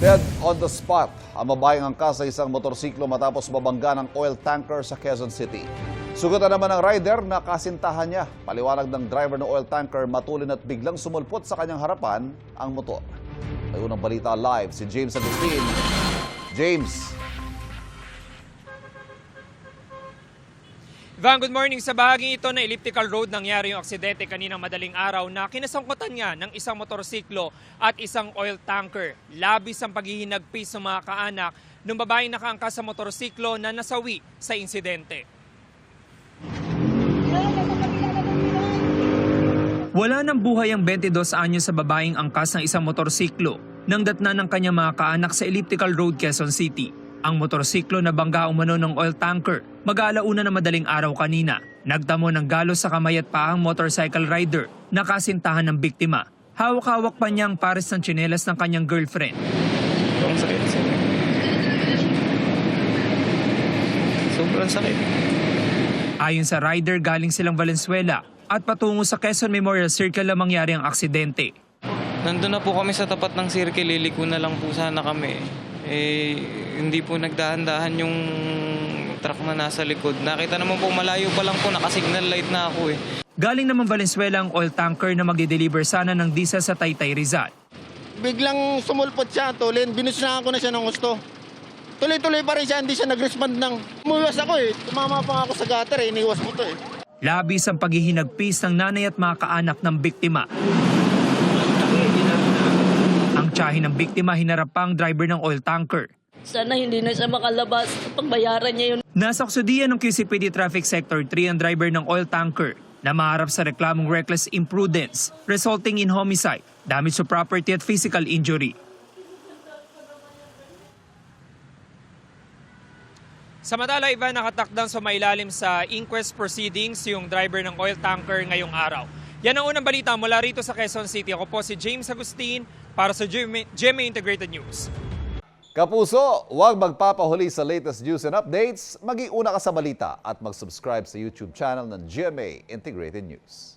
Dead on the spot ang babaeng angkas sa isang motorsiklo matapos mabangga ng oil tanker sa Quezon City. Sugatan naman ng rider na kasintahan niya. Paliwanag ng driver ng oil tanker, matulin at biglang sumulpot sa kanyang harapan ang motor. May unang balita live si James Agustin. James. Ivan, good morning. Sa bahaging ito na Elliptical Road nangyari yung aksidente kaninang madaling araw na kinasangkutan nga ng isang motorsiklo at isang oil tanker. Labis ang paghihinagpis ng mga kaanak ng babaeng nakaangkas sa motorsiklo na nasawi sa insidente. Wala ng buhay ang 22 anyo sa babaeng angkas ng isang motorsiklo nang datna ng kanyang mga kaanak sa Elliptical Road, Quezon City. Ang motorsiklo na bangga umano ng oil tanker, mag-aalauna na madaling araw kanina. Nagtamo ng galos sa kamay at paa ang motorcycle rider na kasintahan ng biktima. Hawak-hawak pa niya ang pares ng tsinelas ng kanyang girlfriend. Ang sakit. Sobrang sakit. Ayon sa rider, galing silang Valenzuela at patungo sa Quezon Memorial Circle na mangyari ang aksidente. Nandun na po kami sa tapat ng circle, liliko na lang po sana kami. Hindi po nagdahan-dahan yung truck na nasa likod. Nakita naman po malayo pa lang po, nakasignal light na ako eh. Galing naman Valenzuela ang oil tanker na magde-deliver sana ng diesel sa Taytay, Rizal. Biglang sumulpot siya, tulin. Binusnahan ko na siya ng gusto. Tuloy-tuloy pa rin siya, hindi siya nag-respond ng umuwas ako eh. Tumama pa ako sa gutter eh, iniwas ko to eh. Labis ang paghihinagpis ng nanay at mga kaanak ng biktima. Ang tiyahin ng biktima hinarap pa ang driver ng oil tanker. Sana hindi na siya makalabas. Pagbayaran niya yun. Nasa kusodian ng QCPD Traffic Sector 3 ang driver ng oil tanker na maharap sa reklamong reckless imprudence resulting in homicide, damage to property at physical injury. Samantala, Ivan, nakatakdang sumailalim sa inquest proceedings yung driver ng oil tanker ngayong araw. Yan ang unang balita mula rito sa Quezon City. Ako po si James Agustin para sa GMA Integrated News. Kapuso, huwag magpapahuli sa latest news and updates. Mag-iuna ka sa balita at mag-subscribe sa YouTube channel ng GMA Integrated News.